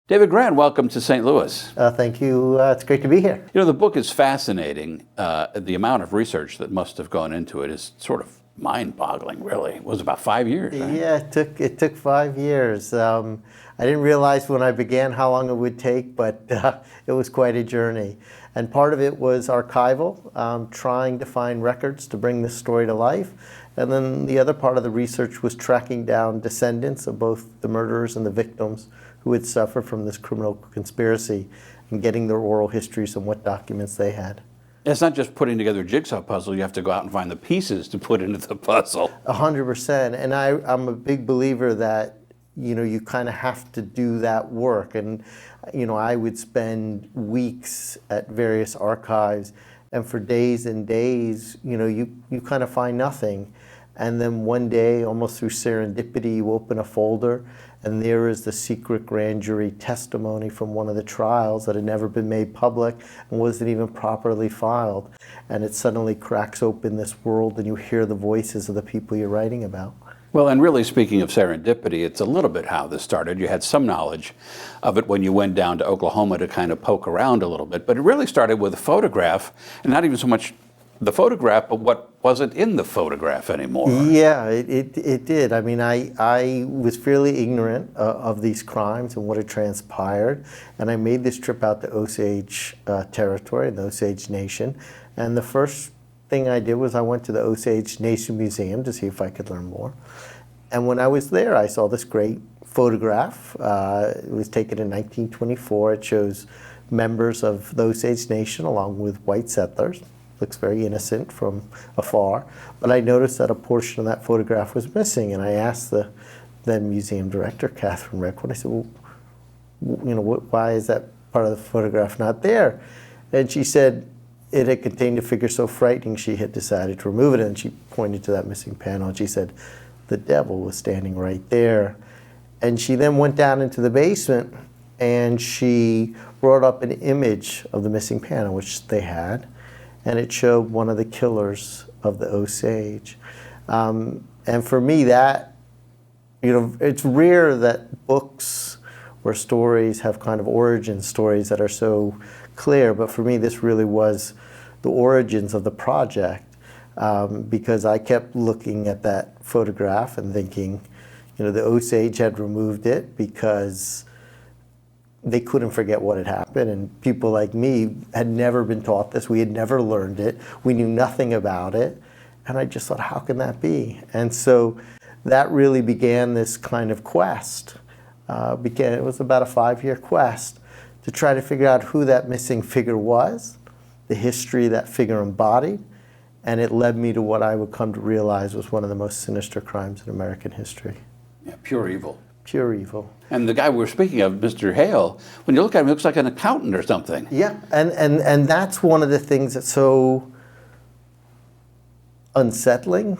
David Grann, welcome to St. Louis. Thank you. It's great to be here. You know, the book is fascinating. The amount of research that must have gone into it is sort of mind-boggling, really. It was about 5 years, right? Yeah, it took 5 years. I didn't realize when I began how long it would take, but it was quite a journey. And part of it was archival, trying to find records to bring this story to life. And then the other part of the research was tracking down descendants of both the murderers and the victims who had suffered from this criminal conspiracy and getting their oral histories and what documents they had. It's not just putting together a jigsaw puzzle. You have to go out and find the pieces to put into the puzzle. 100%. And I'm a big believer that, you kind of have to do that work. And, I would spend weeks at various archives, and for days and days, you kind of find nothing. And then one day, almost through serendipity, you open a folder, and there is the secret grand jury testimony from one of the trials that had never been made public and wasn't even properly filed. And it suddenly cracks open this world, and you hear the voices of the people you're writing about. Well, and really speaking of serendipity, it's a little bit how this started. You had some knowledge of it when you went down to Oklahoma to kind of poke around a little bit, but it really started with a photograph, and not even so much the photograph, but what wasn't in the photograph anymore. Yeah, it did. I mean, I was fairly ignorant of these crimes and what had transpired, and I made this trip out to Osage territory, the Osage Nation, and the first thing I did was I went to the Osage Nation Museum to see if I could learn more. And when I was there, I saw this great photograph. It was taken in 1924. It shows members of the Osage Nation along with white settlers. Looks very innocent from afar, but I noticed that a portion of that photograph was missing, and I asked the then museum director, Catherine Redwood, I said, well, why is that part of the photograph not there? And she said it had contained a figure so frightening she had decided to remove it, and she pointed to that missing panel, and she said the devil was standing right there. And she then went down into the basement, and she brought up an image of the missing panel, which they had, and it showed one of the killers of the Osage. And for me, that, it's rare that books or stories have kind of origin stories that are so clear, but for me, this really was the origins of the project, because I kept looking at that photograph and thinking, the Osage had removed it because they couldn't forget what had happened, and people like me had never been taught this. We had never learned it. We knew nothing about it, and I just thought, how can that be? And so that really began this kind of quest. It was about a 5-year quest to try to figure out who that missing figure was, the history that figure embodied, and it led me to what I would come to realize was one of the most sinister crimes in American history. Yeah, pure evil. Pure evil. And the guy we were speaking of, Mr. Hale, when you look at him, he looks like an accountant or something. Yeah, and that's one of the things that's so unsettling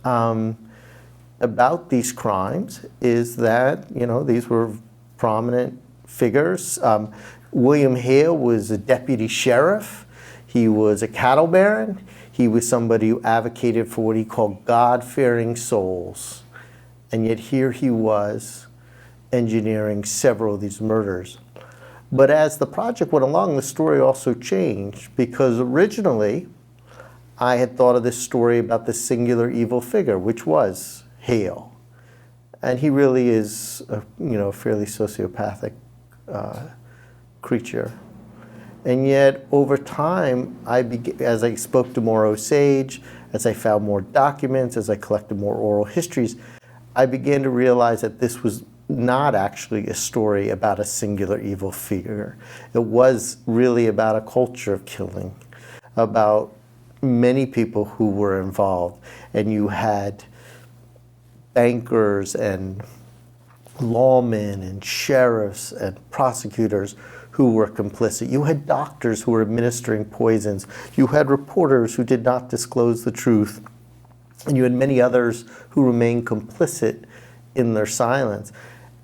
about these crimes is that, these were prominent figures. William Hale was a deputy sheriff. He was a cattle baron. He was somebody who advocated for what he called God-fearing souls. And yet here he was engineering several of these murders. But as the project went along, the story also changed, because originally I had thought of this story about this singular evil figure, which was Hale. And he really is a fairly sociopathic creature. And yet over time, as I spoke to more Osage, as I found more documents, as I collected more oral histories, I began to realize that this was not actually a story about a singular evil figure. It was really about a culture of killing, about many people who were involved. And you had bankers and lawmen and sheriffs and prosecutors who were complicit. You had doctors who were administering poisons. You had reporters who did not disclose the truth. And you had many others who remained complicit in their silence.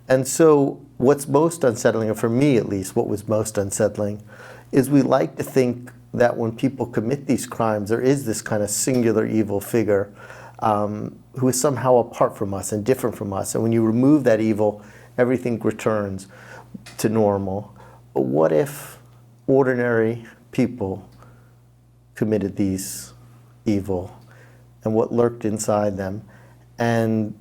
And so what's most unsettling, or for me at least, what was most unsettling, is we like to think that when people commit these crimes, there is this kind of singular evil figure who is somehow apart from us and different from us. And when you remove that evil, everything returns. to normal. But what if ordinary people committed these evil and what lurked inside them? And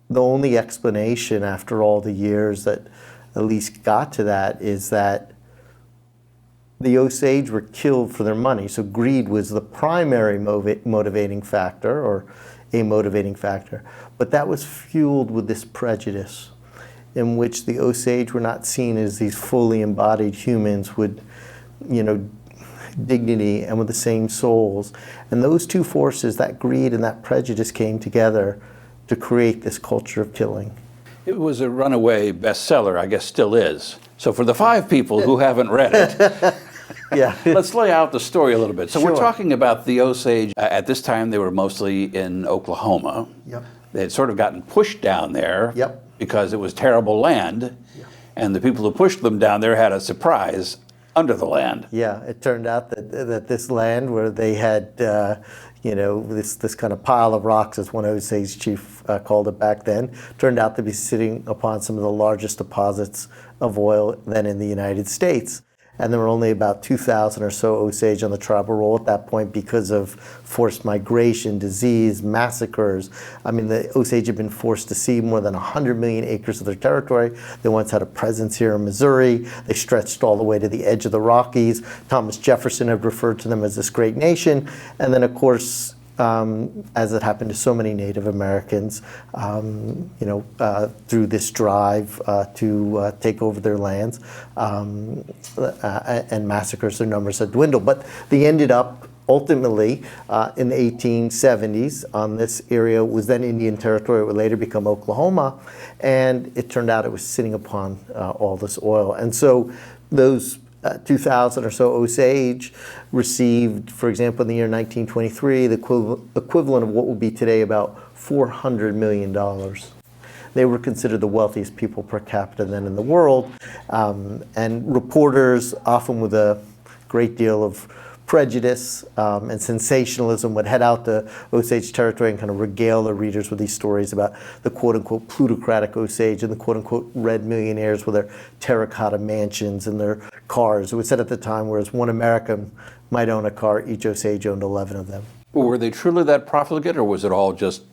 the only explanation after all the years that at least got to that is that the Osage were killed for their money. So greed was the primary motivating factor, or a motivating factor. But that was fueled with this prejudice in which the Osage were not seen as these fully embodied humans with, dignity and with the same souls. And those two forces, that greed and that prejudice, came together to create this culture of killing. It was a runaway bestseller, I guess still is. So for the 5 people who haven't read it, Yeah. let's lay out the story a little bit. So we're Sure. talking about the Osage. At this time, they were mostly in Oklahoma. Yep. They had sort of gotten pushed down there Yep. because it was terrible land. And the people who pushed them down there had a surprise under the land. Yeah, it turned out that this land where they had, this kind of pile of rocks, as one Osage chief called it back then, turned out to be sitting upon some of the largest deposits of oil then in the United States. And there were only about 2,000 or so Osage on the tribal roll at that point because of forced migration, disease, massacres. I mean, the Osage had been forced to cede more than 100 million acres of their territory. They once had a presence here in Missouri. They stretched all the way to the edge of the Rockies. Thomas Jefferson had referred to them as this great nation. And then, of course, as it happened to so many Native Americans, through this drive to take over their lands and massacres, their numbers had dwindled. But they ended up ultimately in the 1870s on this area was then Indian Territory. It would later become Oklahoma. And it turned out it was sitting upon all this oil. And so those 2,000 or so Osage received, for example, in the year 1923, the equivalent of what would be today about $400 million. They were considered the wealthiest people per capita then in the world. And reporters, often with a great deal of prejudice and sensationalism, would head out to Osage territory and kind of regale their readers with these stories about the quote-unquote plutocratic Osage and the quote-unquote red millionaires with their terracotta mansions and their cars. It was said at the time, whereas one American might own a car, each Osage owned 11 of them. Well, were they truly that profligate, or was it all just,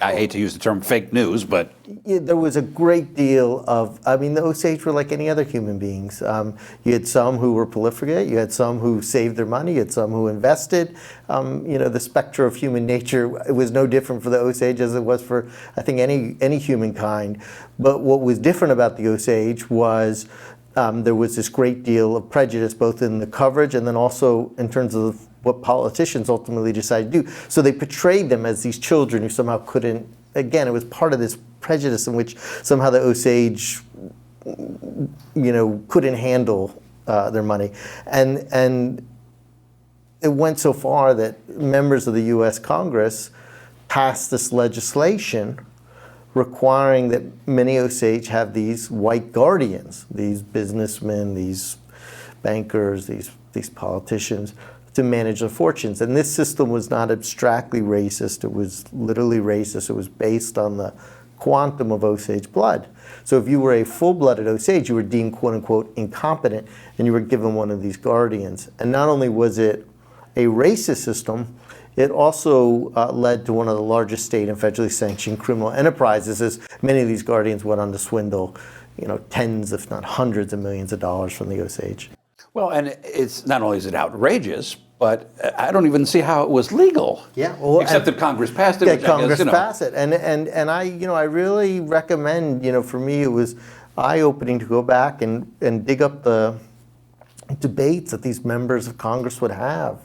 I hate to use the term fake news, but... Yeah, there was a great deal of, the Osage were like any other human beings. You had some who were profligate, you had some who saved their money, you had some who invested. The specter of human nature, it was no different for the Osage as it was for, I think, any humankind. But what was different about the Osage was there was this great deal of prejudice, both in the coverage and then also in terms of what politicians ultimately decided to do. So they portrayed them as these children who somehow couldn't, again, it was part of this prejudice in which somehow the Osage, couldn't handle their money. And it went so far that members of the US Congress passed this legislation requiring that many Osage have these white guardians, these businessmen, these bankers, these politicians, to manage their fortunes. And this system was not abstractly racist, it was literally racist. It was based on the quantum of Osage blood. So if you were a full-blooded Osage, you were deemed quote-unquote incompetent, and you were given one of these guardians. And not only was it a racist system, it also led to one of the largest state and federally sanctioned criminal enterprises, as many of these guardians went on to swindle, tens, if not hundreds of millions of dollars from the Osage. Well, and it's not only is it outrageous, but I don't even see how it was legal. Yeah, well, except that Congress passed it. Yeah, which Congress I guess, passed it, and I really recommend, for me it was eye-opening to go back and dig up the debates that these members of Congress would have.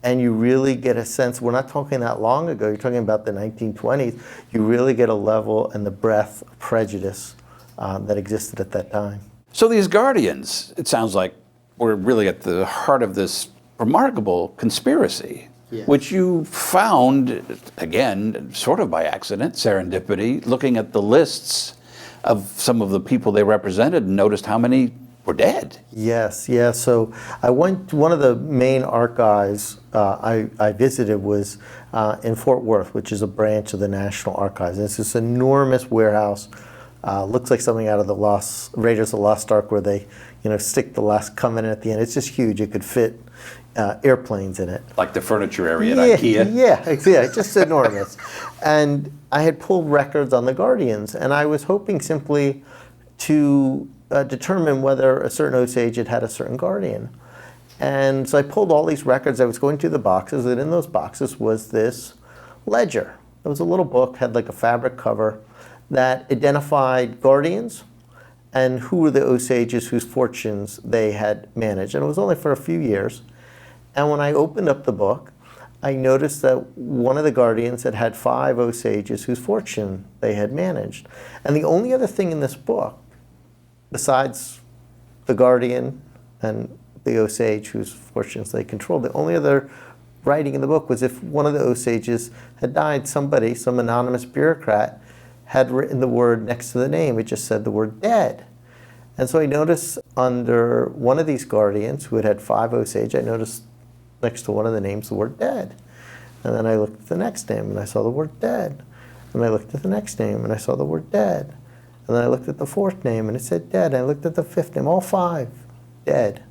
And you really get a sense, we're not talking that long ago, you're talking about the 1920s, you really get a level and the breadth of prejudice that existed at that time. So these guardians, it sounds like, were really at the heart of this remarkable conspiracy, which you found, again, sort of by accident, serendipity, looking at the lists of some of the people they represented and noticed how many were dead. Yes, yeah. So I went to one of the main archives I visited was in Fort Worth, which is a branch of the National Archives. And it's this enormous warehouse Looks like something out of the Raiders of the Lost Ark, where they, stick the last covenant at the end. It's just huge. It could fit airplanes in it. Like the furniture area at IKEA? Yeah, just enormous. And I had pulled records on the Guardians, and I was hoping simply to determine whether a certain Osage had a certain Guardian. And so I pulled all these records. I was going through the boxes, and in those boxes was this ledger. It was a little book, had like a fabric cover, that identified Guardians and who were the Osages whose fortunes they had managed. And it was only for a few years. And when I opened up the book, I noticed that one of the Guardians had had 5 Osages whose fortune they had managed. And the only other thing in this book, besides the Guardian and the Osage whose fortunes they controlled, the only other writing in the book was if one of the Osages had died, somebody, some anonymous bureaucrat, had written the word next to the name. It just said the word dead. And so I noticed under one of these Guardians who had had 5 Osage, I noticed next to one of the names the word dead. And then I looked at the next name and I saw the word dead. And I looked at the next name and I saw the word dead. And then I looked at the 4th name and it said dead. And I looked at the 5th name, all 5 dead.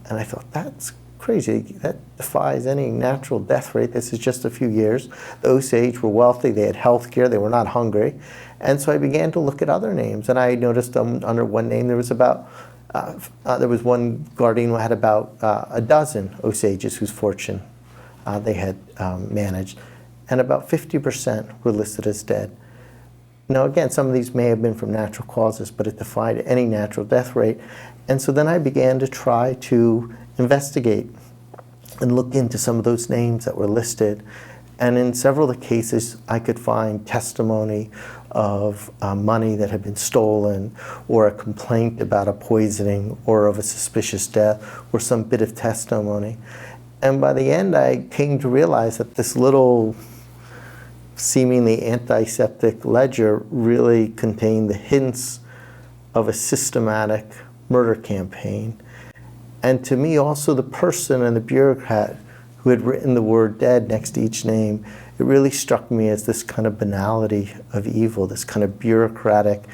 And I thought, that's crazy. That defies any natural death rate. This is just a few years. The Osage were wealthy. They had health care. They were not hungry. And so I began to look at other names. And I noticed under one name there was there was one Guardian who had about a dozen Osages whose fortune they had managed. And about 50% were listed as dead. Now, again, some of these may have been from natural causes, but it defied any natural death rate. And so then I began to try to investigate and look into some of those names that were listed. And in several of the cases, I could find testimony of money that had been stolen, or a complaint about a poisoning, or of a suspicious death, or some bit of testimony. And by the end, I came to realize that this little seemingly antiseptic ledger really contained the hints of a systematic murder campaign. And to me, also the person and the bureaucrat who had written the word dead next to each name, it really struck me as this kind of banality of evil, this kind of bureaucratic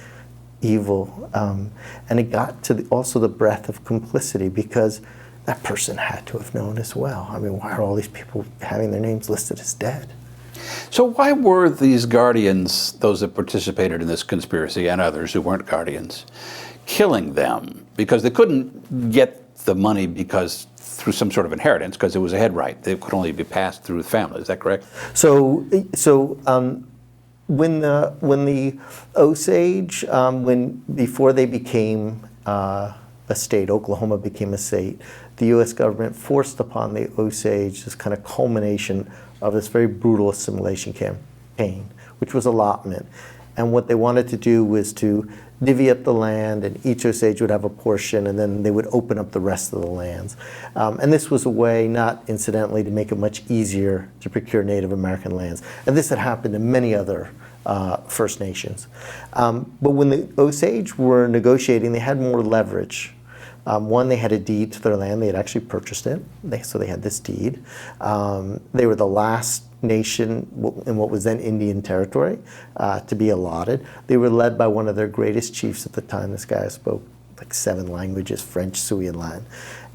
evil. And it got to also the breadth of complicity, because that person had to have known as well. I mean, why are all these people having their names listed as dead? So why were these Guardians, those that participated in this conspiracy and others who weren't Guardians, killing them? Because they couldn't get the money through some sort of inheritance, because it was a head right. They could only be passed through the family. Is that correct? So when the Osage, before they became a state, Oklahoma became a state, the U.S. government forced upon the Osage this kind of culmination of this very brutal assimilation campaign, which was allotment. And what they wanted to do was to divvy up the land, and each Osage would have a portion, and then they would open up the rest of the lands. And this was a way, not incidentally, to make it much easier to procure Native American lands. And this had happened in many other First Nations. But when the Osage were negotiating, they had more leverage. One, they had a deed to their land. They had actually purchased it, so they had this deed. They were the last nation in what was then Indian territory to be allotted. They were led by one of their greatest chiefs at the time. This guy spoke like 7 languages, French, Sioux, and Latin.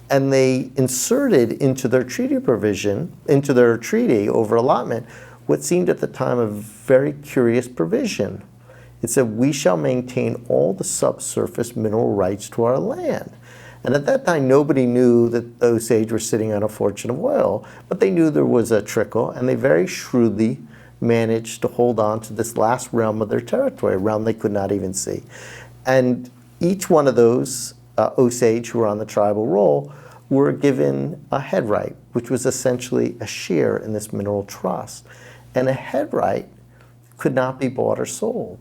And they inserted into their treaty provision, into their treaty over allotment, what seemed at the time a very curious provision. It said, "We shall maintain all the subsurface mineral rights to our land." And at that time, nobody knew that the Osage were sitting on a fortune of oil, but they knew there was a trickle, and they very shrewdly managed to hold on to this last realm of their territory, a realm they could not even see. And each one of those Osage who were on the tribal roll were given a head right, which was essentially a share in this mineral trust. And a head right could not be bought or sold.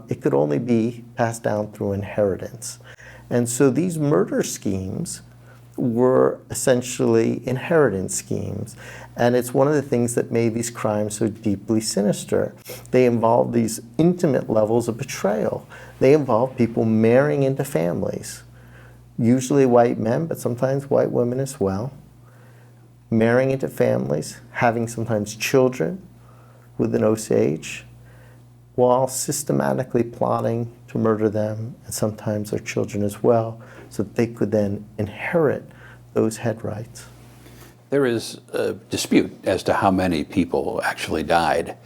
It could only be passed down through inheritance. And so these murder schemes were essentially inheritance schemes. And it's one of the things that made these crimes so deeply sinister. They involved these intimate levels of betrayal. They involved people marrying into families, usually white men, but sometimes white women as well, marrying into families, having sometimes children with an Osage, while systematically plotting to murder them, and sometimes their children as well, so that they could then inherit those head rights. There is a dispute as to how many people actually died.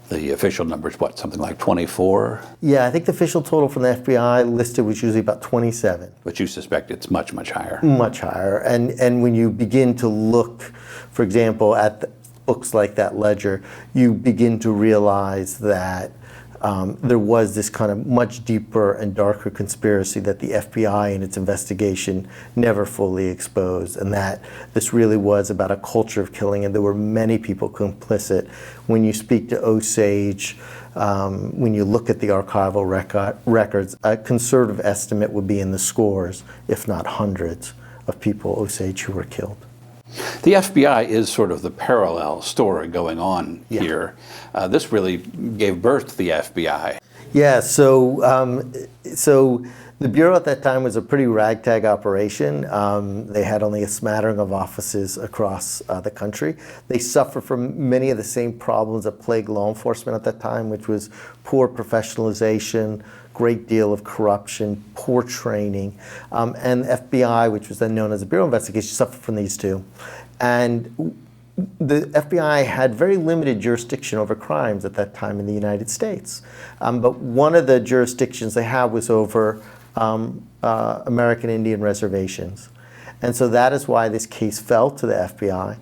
The official number is what, something like 24? Yeah, I think the official total from the FBI listed was usually about 27. But you suspect it's much, much higher. Much higher. And when you begin to look, for example, at books like that ledger, you begin to realize that there was this kind of much deeper and darker conspiracy that the FBI in its investigation never fully exposed, and that this really was about a culture of killing, and there were many people complicit. When you speak to Osage, when you look at the archival records, a conservative estimate would be in the scores, if not hundreds, of people Osage who were killed. The FBI is sort of the parallel story going on here. This really gave birth to the FBI. Yeah, so the Bureau at that time was a pretty ragtag operation. They had only a smattering of offices across the country. They suffered from many of the same problems that plagued law enforcement at that time, which was poor professionalization, great deal of corruption, poor training, and FBI, which was then known as the Bureau of Investigation, suffered from these two. And the FBI had very limited jurisdiction over crimes at that time in the United States. But one of the jurisdictions they had was over American Indian reservations. And so that is why this case fell to the FBI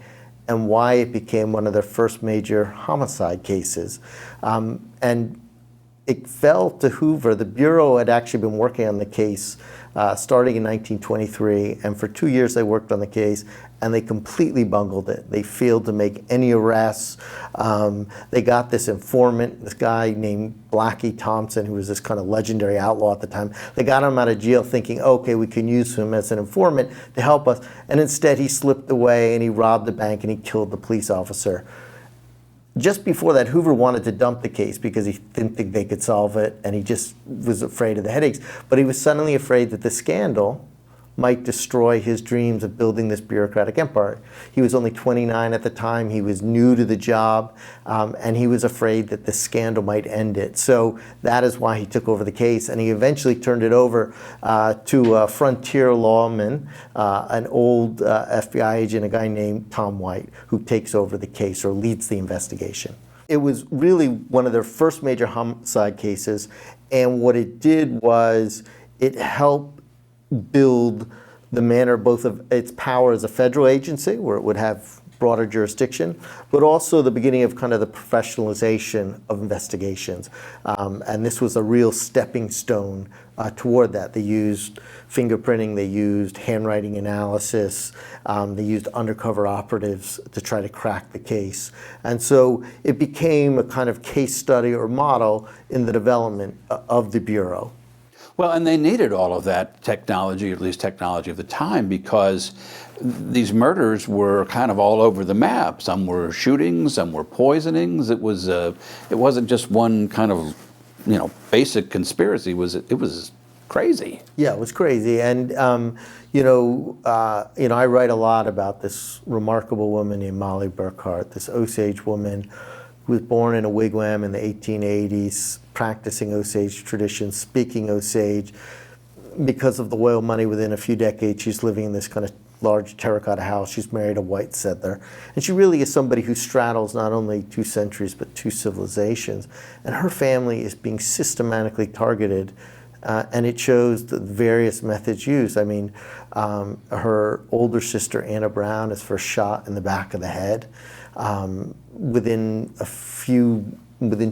and why it became one of their first major homicide cases. And it fell to Hoover. The Bureau had actually been working on the case starting in 1923, and for 2 years they worked on the case, and they completely bungled it. They failed to make any arrests. They got this informant, this guy named Blackie Thompson, who was this kind of legendary outlaw at the time. They got him out of jail thinking, okay, we can use him as an informant to help us, and instead he slipped away and he robbed the bank and he killed the police officer. Just before that, Hoover wanted to dump the case because he didn't think they could solve it, and he just was afraid of the headaches. But he was suddenly afraid that the scandal might destroy his dreams of building this bureaucratic empire. He was only 29 at the time. He was new to the job, and he was afraid that the scandal might end it. So that is why he took over the case, and he eventually turned it over to a frontier lawman, an old FBI agent, a guy named Tom White, who takes over the case or leads the investigation. It was really one of their first major homicide cases, and what it did was it helped build the manner both of its power as a federal agency, where it would have broader jurisdiction, but also the beginning of kind of the professionalization of investigations. And this was a real stepping stone toward that. They used fingerprinting, they used handwriting analysis, they used undercover operatives to try to crack the case. And so it became a kind of case study or model in the development of the Bureau. Well, and they needed all of that technology, or at least technology of the time, because these murders were kind of all over the map. Some were shootings, some were poisonings. It wasn't just one kind of, basic conspiracy. It was crazy. Yeah, it was crazy. And I write a lot about this remarkable woman named Molly Burkhart, this Osage woman who was born in a wigwam in the 1880s, practicing Osage traditions, speaking Osage. Because of the oil money, within a few decades, she's living in this kind of large terracotta house. She's married a white settler. And she really is somebody who straddles not only 2 centuries, but 2 civilizations. And her family is being systematically targeted, and it shows the various methods used. I mean, her older sister, Anna Brown, is first shot in the back of the head. Within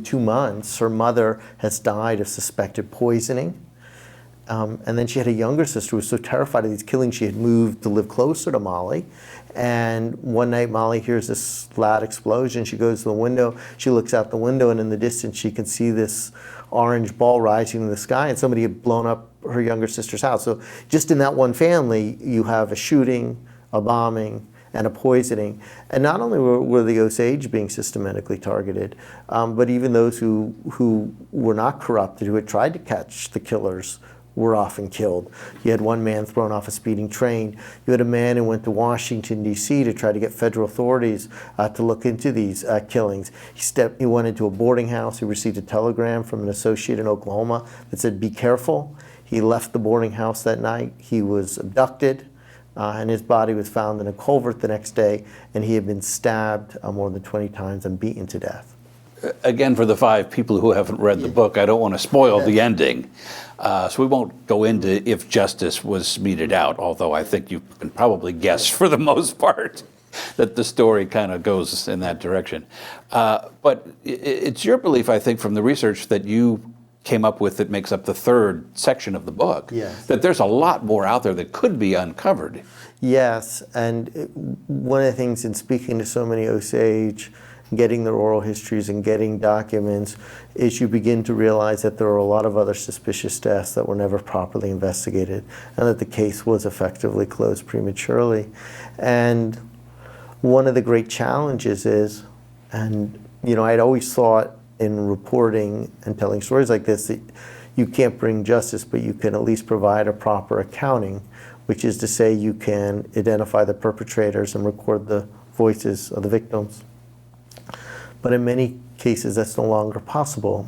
2 months, her mother has died of suspected poisoning. And then she had a younger sister who was so terrified of these killings, she had moved to live closer to Molly. And one night, Molly hears this loud explosion. She goes to the window. She looks out the window, and in the distance, she can see this orange ball rising in the sky, and somebody had blown up her younger sister's house. So just in that one family, you have a shooting, a bombing, and a poisoning. And not only were the Osage being systematically targeted, but even those who were not corrupted, who had tried to catch the killers, were often killed. You had one man thrown off a speeding train. You had a man who went to Washington, D.C. to try to get federal authorities to look into these killings. He went into a boarding house. He received a telegram from an associate in Oklahoma that said, "Be careful." He left the boarding house that night. He was abducted, and his body was found in a culvert the next day, and he had been stabbed more than 20 times and beaten to death. Again, for the 5 people who haven't read the book, I don't want to spoil the ending. So we won't go into if justice was meted out, although I think you can probably guess for the most part that the story kind of goes in that direction. But it's your belief, I think, from the research that you came up with that makes up the 3rd section of the book, Yes. that there's a lot more out there that could be uncovered. Yes, and one of the things in speaking to so many Osage, getting their oral histories and getting documents, is you begin to realize that there are a lot of other suspicious deaths that were never properly investigated, and that the case was effectively closed prematurely. And one of the great challenges is, and I'd always thought in reporting and telling stories like this that you can't bring justice, but you can at least provide a proper accounting, which is to say you can identify the perpetrators and record the voices of the victims. But in many cases, that's no longer possible.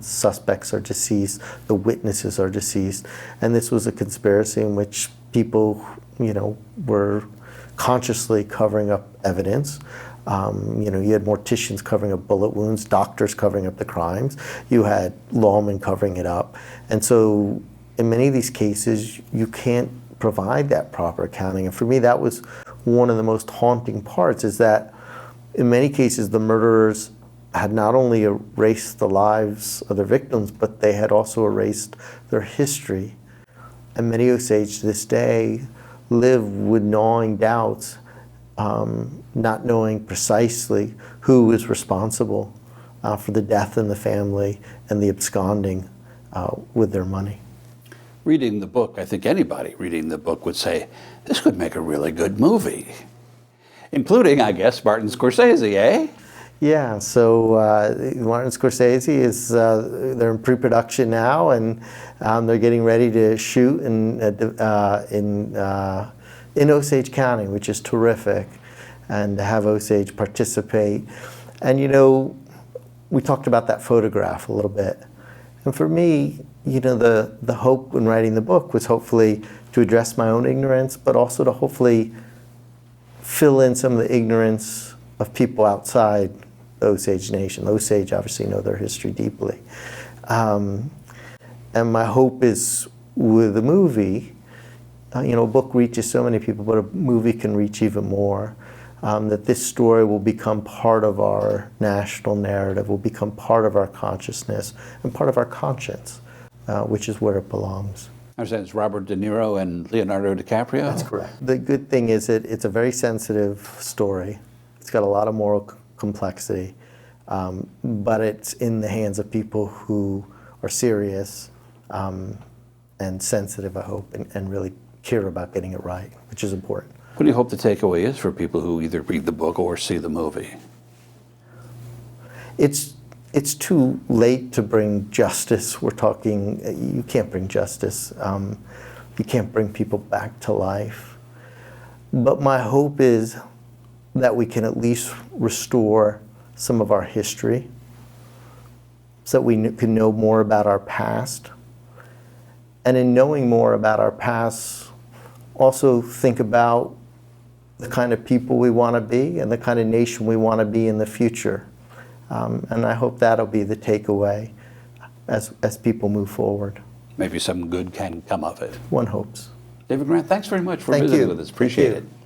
Suspects are deceased, the witnesses are deceased, and this was a conspiracy in which people, were consciously covering up evidence. You had morticians covering up bullet wounds, doctors covering up the crimes, you had lawmen covering it up. And so in many of these cases, you can't provide that proper accounting. And for me, that was one of the most haunting parts, is that in many cases, the murderers had not only erased the lives of their victims, but they had also erased their history. And many Osage to this day live with gnawing doubts, not knowing precisely who is responsible for the death in the family and the absconding with their money. Reading the book, I think anybody reading the book would say, this could make a really good movie. Including, I guess, Martin Scorsese, eh? Yeah, so Martin Scorsese is, they're in pre-production now, and they're getting ready to shoot in Osage County, which is terrific, and to have Osage participate. And we talked about that photograph a little bit. And for me, the hope when writing the book was hopefully to address my own ignorance, but also to hopefully fill in some of the ignorance of people outside the Osage Nation. The Osage obviously know their history deeply. And my hope is with the movie, a book reaches so many people, but a movie can reach even more. That this story will become part of our national narrative, will become part of our consciousness and part of our conscience, which is where it belongs. I understand it's Robert De Niro and Leonardo DiCaprio? That's correct. The good thing is it's a very sensitive story. It's got a lot of moral complexity, but it's in the hands of people who are serious and sensitive, I hope, and really care about getting it right, which is important. What do you hope the takeaway is for people who either read the book or see the movie? It's too late to bring justice. We're talking, you can't bring justice. You can't bring people back to life. But my hope is that we can at least restore some of our history so that we can know more about our past. And in knowing more about our past, also think about the kind of people we want to be and the kind of nation we want to be in the future. And I hope that'll be the takeaway as people move forward. Maybe some good can come of it. One hopes. David Grant, thanks very much for Thank visiting you. with us. Appreciate Thank you. it.